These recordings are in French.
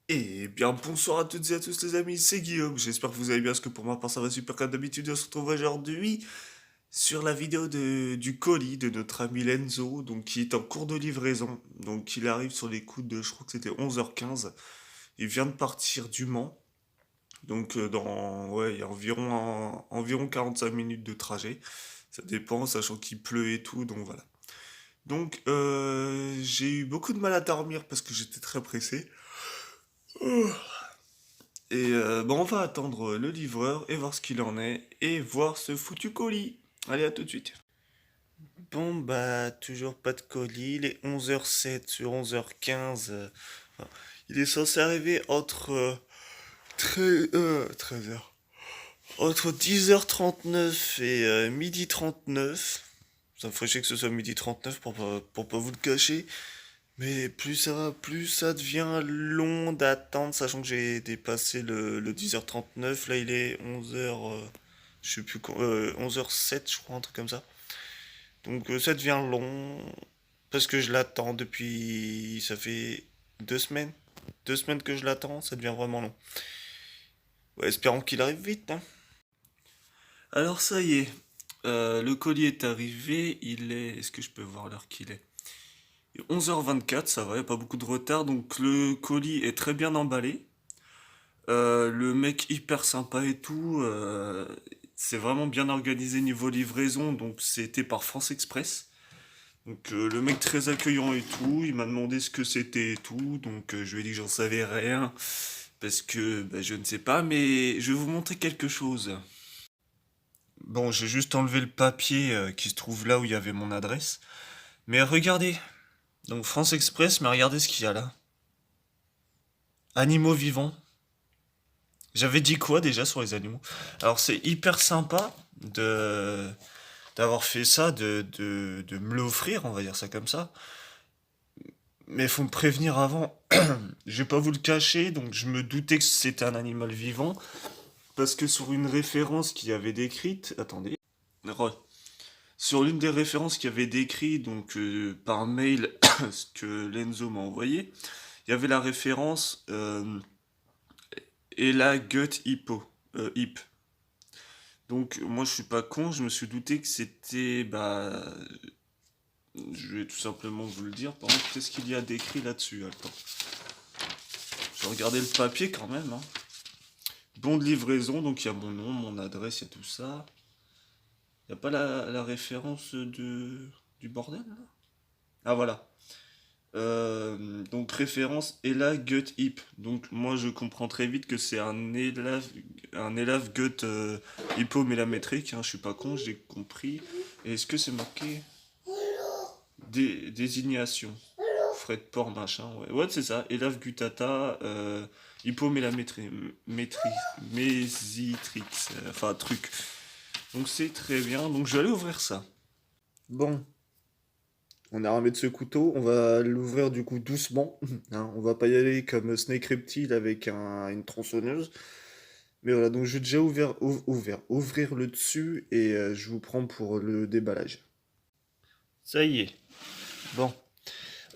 Et bien bonsoir à toutes et à tous les amis, c'est Guillaume, j'espère que vous allez bien, parce que pour ma part ça va super comme d'habitude. On se retrouve aujourd'hui sur la vidéo du colis de notre ami Lenzo, donc qui est en cours de livraison. Donc il arrive sur les coups de, je crois que c'était 11h15, il vient de partir du Mans, donc ouais, il y a environ 45 minutes de trajet, ça dépend, sachant qu'il pleut et tout, donc voilà. Donc j'ai eu beaucoup de mal à dormir parce que j'étais très pressé. Et bon, on va attendre le livreur et voir ce qu'il en est et voir ce foutu colis. Allez, à tout de suite. Bon, bah, toujours pas de colis. Il est 11h07 sur 11h15. Enfin, il est censé arriver entre 13h. Entre 10h39 et midi 39. Ça me ferait chier que ce soit midi 39 pour pas vous le cacher. Mais plus ça va, plus ça devient long d'attendre, sachant que j'ai dépassé le 10h39. Là, il est 11h, je sais plus, 11h07, je crois, un truc comme ça. Donc, ça devient long, parce que je l'attends depuis, ça fait 2 semaines. 2 semaines que je l'attends, ça devient vraiment long. Ouais, espérons qu'il arrive vite, hein. Alors, ça y est, le colis est arrivé. Est-ce que je peux voir l'heure qu'il est? 11h24, ça va, y a pas beaucoup de retard, donc le colis est très bien emballé. Le mec hyper sympa et tout, c'est vraiment bien organisé niveau livraison, donc c'était par France Express. Donc le mec très accueillant et tout, il m'a demandé ce que c'était et tout, donc je lui ai dit que j'en savais rien, parce que bah, je ne sais pas, mais je vais vous montrer quelque chose. Bon, j'ai juste enlevé le papier qui se trouve là où il y avait mon adresse. Mais regardez, donc France Express, mais regardez ce qu'il y a là. Animaux vivants. J'avais dit quoi déjà sur les animaux? Alors c'est hyper sympa de d'avoir fait ça, de me l'offrir, on va dire ça comme ça. Mais faut me prévenir avant. Je vais pas vous le cacher, donc je me doutais que c'était un animal vivant. Parce que sur une référence qui avait décrite. Attendez. Sur l'une des références qui avait décrit, donc par mail, ce que Lenzo m'a envoyé, il y avait la référence Ella Gut Hippo. Hip. Donc moi je suis pas con, je me suis douté que c'était bah je vais tout simplement vous le dire. Par contre, qu'est-ce qu'il y a d'écrit là-dessus? Attends. Je vais regarder le papier quand même, hein. Bon de livraison, donc il y a mon nom, mon adresse, il y a tout ça. Il n'y a pas la référence du bordel là? Ah voilà. Donc référence Ella Gut Hip. Donc moi je comprends très vite que c'est un élève Gut hypomélamétrique, hein, je suis pas con, j'ai compris. Et est-ce que c'est marqué désignation? Frais de port machin, ouais. Ouais, c'est ça. Élève gutata, hypomélamétrie, mésitrix, enfin truc. Donc c'est très bien. Donc je vais aller ouvrir ça. Bon, on a armé de ce couteau, on va l'ouvrir du coup doucement, hein. On va pas y aller comme Snake Reptile avec une tronçonneuse. Mais voilà, donc je vais déjà ouvrir le dessus et je vous prends pour le déballage. Ça y est. Bon.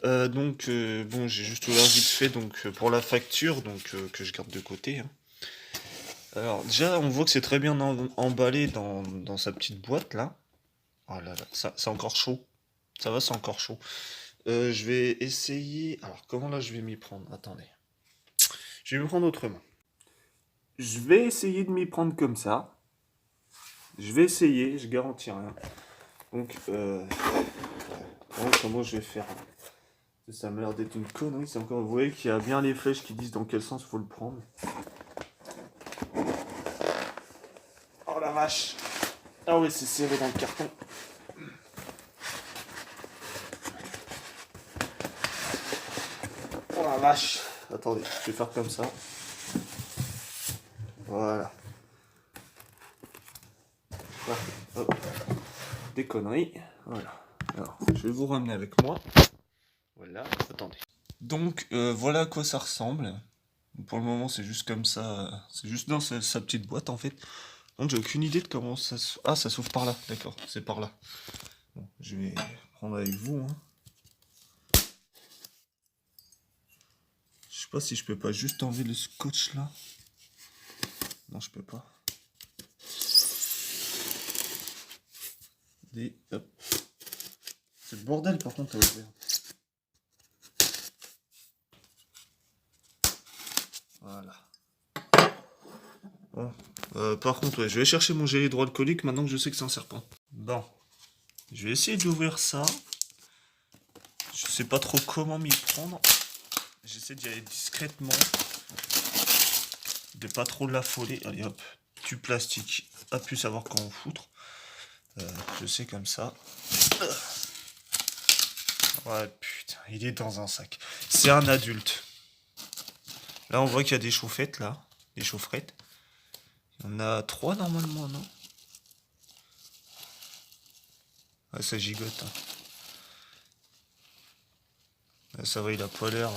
Donc, bon, j'ai juste ouvert vite fait donc, pour la facture, donc que je garde de côté, hein. Alors, déjà, on voit que c'est très bien emballé dans sa petite boîte là. Oh là là, ça, c'est encore chaud. Ça va, c'est encore chaud. Je vais essayer. Alors, comment là je vais m'y prendre? Attendez. Je vais m'y prendre autrement. Je vais essayer de m'y prendre comme ça. Je vais essayer, je garantis rien. Donc, comment je vais faire? Ça m'a l'air d'être une connerie. C'est encore, vous voyez qu'il y a bien les flèches qui disent dans quel sens faut le prendre. Oh la vache! Ah ouais, c'est serré dans le carton. Oh la vache! Attendez, je vais faire comme ça. Voilà. Hop. Des conneries. Voilà. Alors, je vais vous ramener avec moi. Voilà. Attendez. Donc, voilà à quoi ça ressemble. Pour le moment, c'est juste comme ça. C'est juste dans sa petite boîte en fait. Donc, j'ai aucune idée de comment ça se. Ah, ça s'ouvre par là. D'accord, c'est par là. Bon, je vais prendre avec vous, hein. Je sais pas si je peux pas juste enlever le scotch là. Non, je peux pas. Hop. C'est le bordel par contre à ouvrir. Voilà. Bon. Par contre, ouais, je vais chercher mon gel hydroalcoolique maintenant que je sais que c'est un serpent. Bon. Je vais essayer d'ouvrir ça. Je sais pas trop comment m'y prendre. J'essaie d'y aller discrètement. De pas trop l'affoler. Allez hop. Du plastique. A pu savoir comment foutre. Je sais comme ça. Ouais, putain, il est dans un sac. C'est un adulte. Là, on voit qu'il y a des chaufferettes, là. Des chaufferettes. Il y en a 3 normalement, non? Ouais, ça gigote. Hein. Là, ça va, il a pas l'air...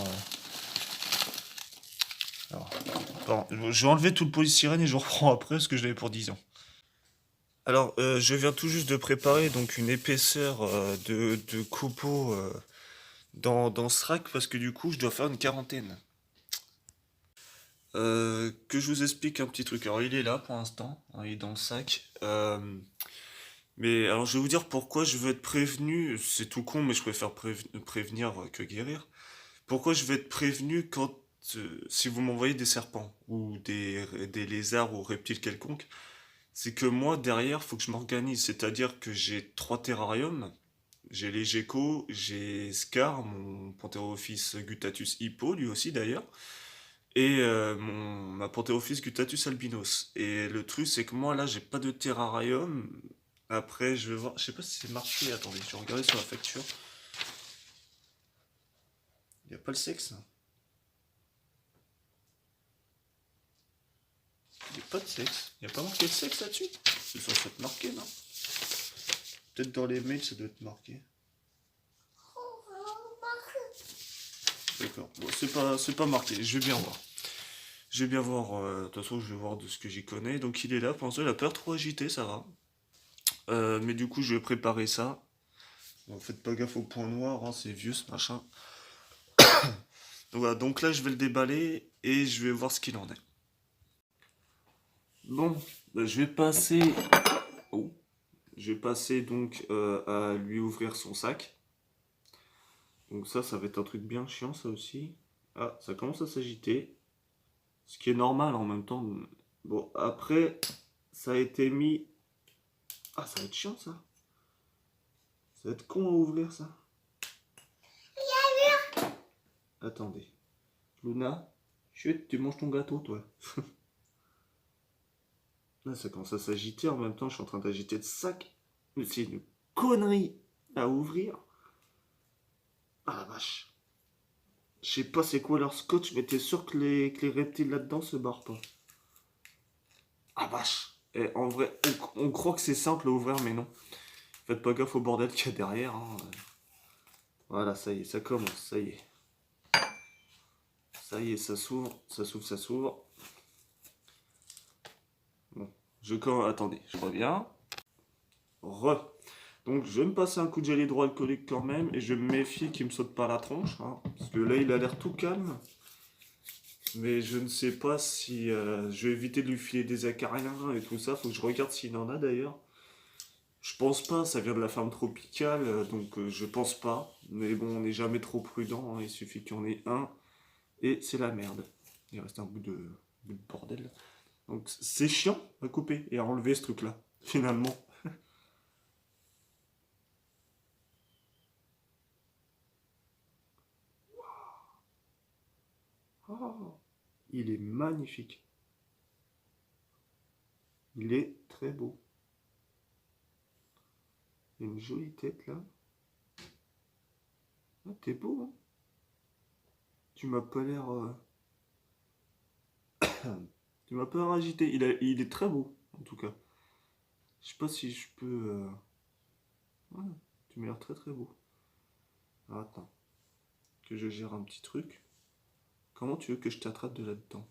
Alors, pardon, je vais enlever tout le polystyrène et je reprends après parce que je l'avais pour 10 ans. Alors, je viens tout juste de préparer donc une épaisseur de copeaux dans ce rack parce que du coup, je dois faire une quarantaine. Que je vous explique un petit truc. Alors, il est là pour l'instant, hein, il est dans le sac. Mais alors, je vais vous dire pourquoi je veux être prévenu. C'est tout con, mais je préfère prévenir que guérir. Pourquoi je veux être prévenu quand si vous m'envoyez des serpents ou des lézards ou reptiles quelconques, c'est que moi derrière, faut que je m'organise. C'est-à-dire que j'ai 3 terrariums. J'ai les geckos, j'ai Scar, mon Pantherophis guttatus hippo, lui aussi d'ailleurs, et ma Pantherophis guttatus albinos. Et le truc, c'est que moi là, j'ai pas de terrarium. Après, je vais voir, je sais pas si c'est marqué. Attendez, je vais regarder sur la facture. Il y a pas le sexe. Il n'y a pas de sexe. Il n'y a pas marqué le sexe là-dessus. C'est censé être marqué, non? Peut-être dans les mails, ça doit être marqué. D'accord. Bon, c'est pas marqué. Je vais bien voir. Je vais bien voir. De toute façon, je vais voir de ce que j'y connais. Donc, il est là. Pour l'instant, il a peur trop agité, ça va. Mais du coup, je vais préparer ça. Bon, faites pas gaffe au point noir, hein, c'est vieux ce machin. Donc, voilà. Donc là, je vais le déballer et je vais voir ce qu'il en est. Bon, bah, je vais passer. Oh. Je vais passer donc à lui ouvrir son sac. Donc ça va être un truc bien chiant ça aussi. Ah, ça commence à s'agiter. Ce qui est normal en même temps. Bon, après, ça a été mis... Ah, ça va être chiant ça. Ça va être con à ouvrir ça. Attendez. Luna, chut, tu manges ton gâteau toi. Là, ça commence à s'agiter en même temps. Je suis en train d'agiter le sac. Mais c'est une connerie à ouvrir. Ah la vache. Je sais pas c'est quoi leur scotch, mais t'es sûr que les reptiles là-dedans se barrent pas. Ah vache. Et en vrai, on croit que c'est simple à ouvrir, mais non. Faites pas gaffe au bordel qu'il y a derrière. Hein. Voilà, ça y est, ça commence, ça y est. Ça y est, ça s'ouvre, ça s'ouvre, ça s'ouvre. Bon, attendez, je reviens. Donc je vais me passer un coup de gel hydroalcoolique quand même, et je vais me méfier qu'il me saute pas la tronche. Hein, parce que là, il a l'air tout calme. Mais je ne sais pas si je vais éviter de lui filer des acariens et tout ça. Faut que je regarde s'il en a d'ailleurs. Je pense pas, ça vient de la ferme tropicale, donc je pense pas. Mais bon, on n'est jamais trop prudent, hein, il suffit qu'il y en ait un, et c'est la merde. Il reste un bout de bordel. Donc c'est chiant à couper et à enlever ce truc-là, finalement. Oh, il est magnifique. Il est très beau. Il a une jolie tête là. Ah, t'es beau, hein? Tu m'as pas l'air... Tu m'as pas l'air agité. Il est très beau, en tout cas. Je sais pas si je peux... Ouais, tu m'as l'air très très beau. Alors, attends. Que je gère un petit truc. Comment tu veux que je t'attrape de là-dedans?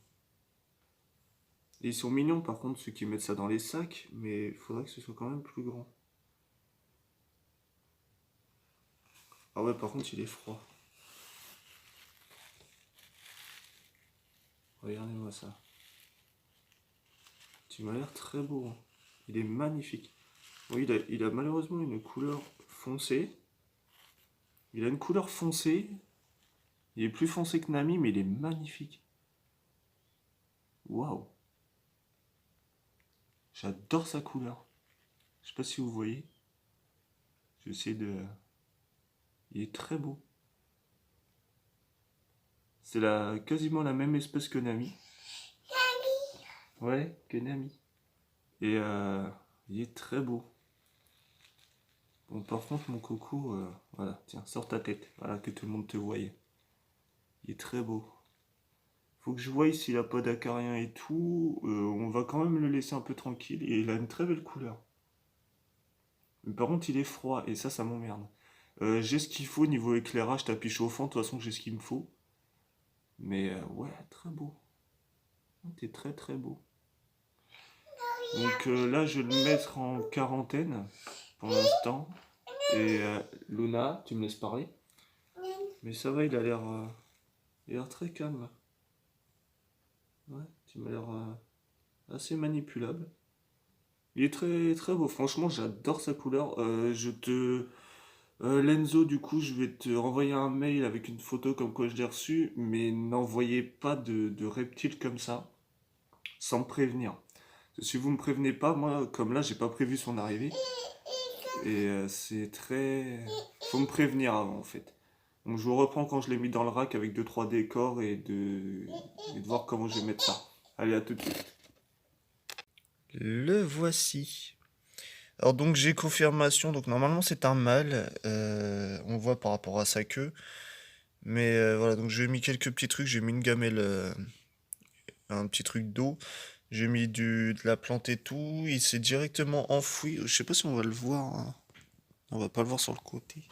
Ils sont mignons par contre ceux qui mettent ça dans les sacs, mais il faudrait que ce soit quand même plus grand. Ah ouais, par contre il est froid. Regardez-moi ça. Tu m'as l'air très beau, hein. Il est magnifique. Oui, il a malheureusement une couleur foncée. Il a une couleur foncée. Il est plus foncé que Nami, mais il est magnifique. Waouh. J'adore sa couleur. Je sais pas si vous voyez. Je vais essayer de... Il est très beau. C'est quasiment la même espèce que Nami. Ouais, que Nami. Et il est très beau. Bon, par contre, mon coco, voilà, tiens, sors ta tête. Voilà, que tout le monde te voie. Il est très beau. Faut que je voie s'il a pas d'acarien et tout. On va quand même le laisser un peu tranquille. Et il a une très belle couleur. Mais par contre, il est froid. Et ça m'emmerde. J'ai ce qu'il faut niveau éclairage, tapis chauffant. De toute façon, j'ai ce qu'il me faut. Mais ouais, très beau. T'es très très beau. Donc là, je vais le mettre en quarantaine pour l'instant. Et Luna, tu me laisses parler? Mais ça va, il a l'air très calme. Ouais, tu m'as l'air assez manipulable. Il est très très beau. Franchement, j'adore sa couleur. Lenzo, du coup, je vais te renvoyer un mail avec une photo comme quoi je l'ai reçu, mais n'envoyez pas de reptiles comme ça, sans me prévenir. Si vous me prévenez pas, moi, comme là, j'ai pas prévu son arrivée. Et c'est très... Faut me prévenir avant, en fait. Donc je vous reprends quand je l'ai mis dans le rack avec 2-3 décors et de voir comment je vais mettre ça. Allez, à tout de suite. Le voici. Alors donc j'ai confirmation, donc normalement c'est un mâle, on voit par rapport à sa queue. Mais voilà, donc j'ai mis quelques petits trucs, j'ai mis une gamelle, un petit truc d'eau. J'ai mis de la plante et tout, il s'est directement enfoui. Je sais pas si on va le voir, hein. On va pas le voir sur le côté.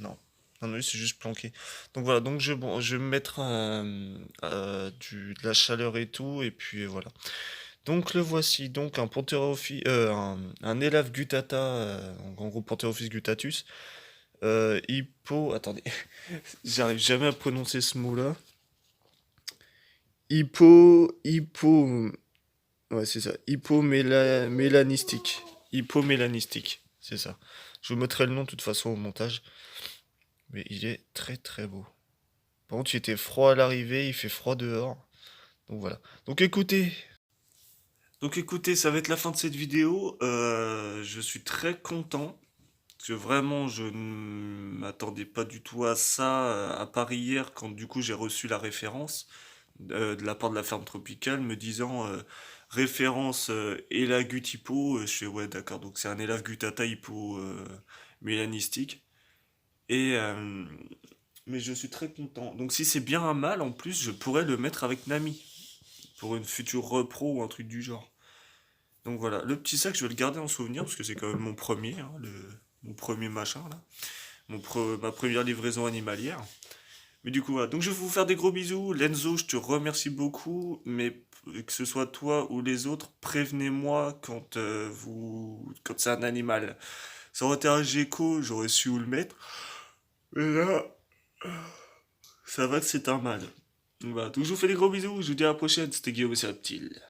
Non. Non, lui, c'est juste planqué. Donc voilà, donc je vais me mettre de la chaleur et tout, et puis voilà. Donc le voici, donc un Pantherophis, un Elaphe gutata, en gros Pantherophis gutatus. Attendez, j'arrive jamais à prononcer ce mot-là. Hippo, ouais c'est ça, hypomélanistique. Hypomélanistique, c'est ça. Je vous mettrai le nom de toute façon au montage. Mais il est très très beau. Par contre, il était froid à l'arrivée, il fait froid dehors. Donc voilà. Donc écoutez, ça va être la fin de cette vidéo. Je suis très content. Parce que vraiment, je ne m'attendais pas du tout à ça, à part hier, quand du coup j'ai reçu la référence de la part de la ferme tropicale, me disant référence Elagut hippo. Je fais ouais, d'accord, donc c'est un Elaphe gutata hippo mélanistique. Et mais je suis très content. Donc si c'est bien un mâle, en plus, je pourrais le mettre avec Nami pour une future repro ou un truc du genre. Donc voilà, le petit sac, je vais le garder en souvenir parce que c'est quand même mon premier, hein, mon premier machin là, ma première livraison animalière. Mais du coup, voilà. Donc je vais vous faire des gros bisous. Lenzo, je te remercie beaucoup, mais que ce soit toi ou les autres, prévenez-moi quand c'est un animal. Ça aurait été un gecko, j'aurais su où le mettre. Mais là, ça va que c'est un mâle. Donc voilà, donc je vous fais des gros bisous, je vous dis à la prochaine, c'était Guillaume et c'est Reptile.